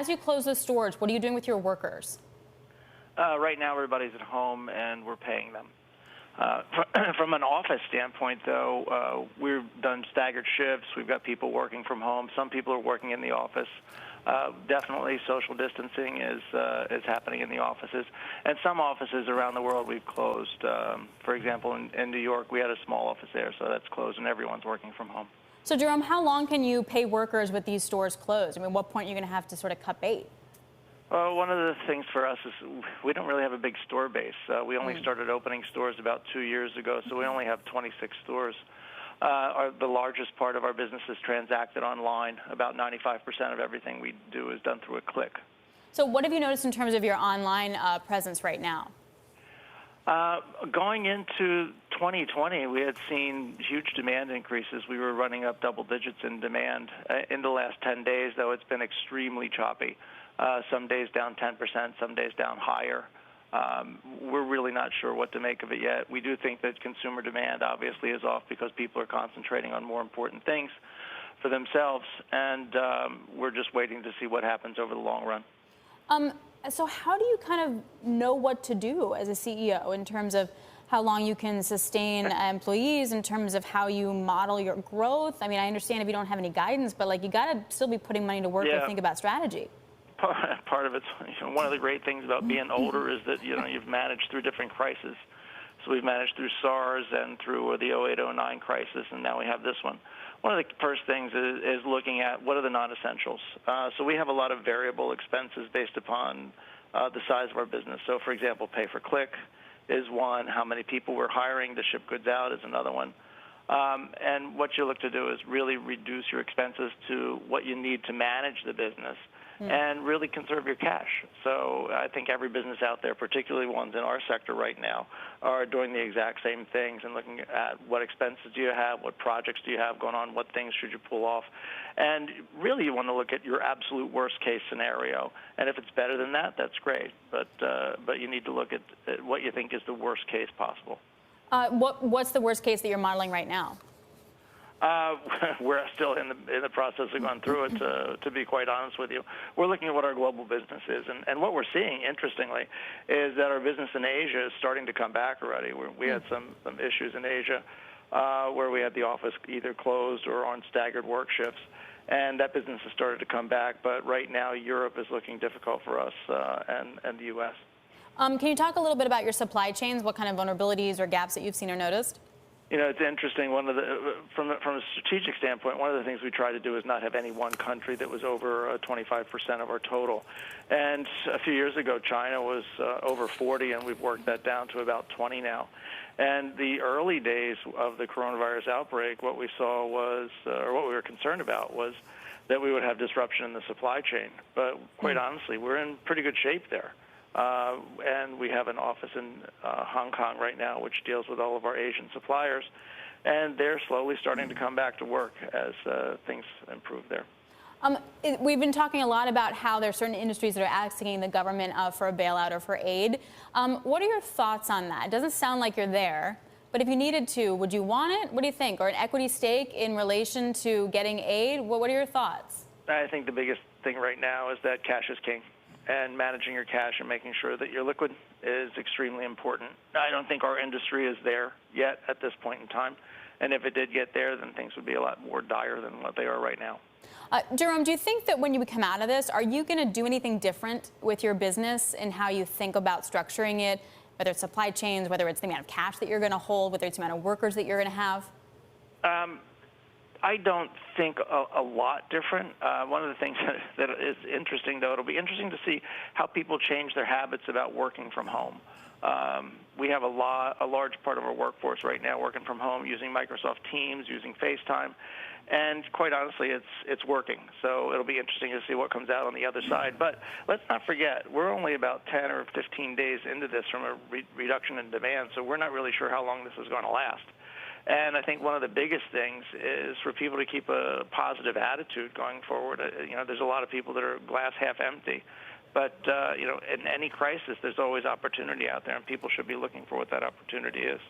as you close the stores, what are you doing with your workers? Right now, everybody's at home, and we're paying them. From an office standpoint, though, we've done staggered shifts. We've got people working from home. Some people are working in the office. Definitely, social distancing is happening in the offices, and some offices around the world we've closed. For example, in New York, we had a small office there, so that's closed, and everyone's working from home. So, Jerome, how long can you pay workers with these stores closed? I mean, what point are you going to have to sort of cut bait? Well, one of the things for us is we don't really have a big store base. We only started opening stores about 2 years ago, so we only have 26 stores. The largest part of our business is transacted online. About 95% of everything we do is done through a click. So what have you noticed in terms of your online presence right now? Going into 2020, we had seen huge demand increases. We were running up double digits in demand. In the last 10 days, though, it's been extremely choppy. Some days down 10%, some days down higher. We're really not sure what to make of it yet. We do think that consumer demand obviously is off because people are concentrating on more important things for themselves, and we're just waiting to see what happens over the long run. So how do you kind of know what to do as a CEO in terms of how long you can sustain employees, in terms of how you model your growth? I mean, I understand if you don't have any guidance, but like you got to still be putting money to work to think about strategy. Part of it's, one of the great things about being older is that, you've managed through different crises. So we've managed through SARS and through the 08-09 crisis, and now we have this one. One of the first things is looking at what are the non-essentials. So we have a lot of variable expenses based upon the size of our business. So, for example, pay per click is one. How many people we're hiring to ship goods out is another one. And what you look to do is really reduce your expenses to what you need to manage the business and really conserve your cash. So I think every business out there, particularly ones in our sector right now, are doing the exact same things and looking at what expenses do you have, what projects do you have going on, what things should you pull off. And really you want to look at your absolute worst case scenario. And if it's better than that, that's great. But you need to look at what you think is the worst case possible. What's the worst case that you're modeling right now? We're still in the process of going through it, to be quite honest with you. We're looking at what our global business is. And what we're seeing, interestingly, is that our business in Asia is starting to come back already. We had some issues in Asia where we had the office either closed or on staggered work shifts. And that business has started to come back. But right now, Europe is looking difficult for us and the U.S. Can you talk a little bit about your supply chains, what kind of vulnerabilities or gaps that you've seen or noticed? It's interesting. From a strategic standpoint, one of the things we try to do is not have any one country that was over 25% of our total. And a few years ago, China was over 40, and we've worked that down to about 20 now. And the early days of the coronavirus outbreak, what we saw was, or what we were concerned about was that we would have disruption in the supply chain. But quite honestly, we're in pretty good shape there. And we have an office in Hong Kong right now, which deals with all of our Asian suppliers, and they're slowly starting to come back to work as things improve there. We've been talking a lot about how there are certain industries that are asking the government for a bailout or for aid. What are your thoughts on that? It doesn't sound like you're there, but if you needed to, would you want it? What do you think? Or an equity stake in relation to getting aid? What are your thoughts? I think the biggest thing right now is that cash is king. And managing your cash and making sure that you're liquid is extremely important. I don't think our industry is there yet at this point in time. And if it did get there, then things would be a lot more dire than what they are right now. Jerome, do you think that when you come out of this, are you going to do anything different with your business and how you think about structuring it, whether it's supply chains, whether it's the amount of cash that you're going to hold, whether it's the amount of workers that you're going to have? I don't think a lot different. One of the things that is interesting, though, it'll be interesting to see how people change their habits about working from home. We have a large part of our workforce right now working from home using Microsoft Teams, using FaceTime, and quite honestly, it's working. So it'll be interesting to see what comes out on the other side. But let's not forget, we're only about 10 or 15 days into this from a reduction in demand, so we're not really sure how long this is going to last. And I think one of the biggest things is for people to keep a positive attitude going forward. There's a lot of people that are glass half empty. But, in any crisis, there's always opportunity out there, and people should be looking for what that opportunity is.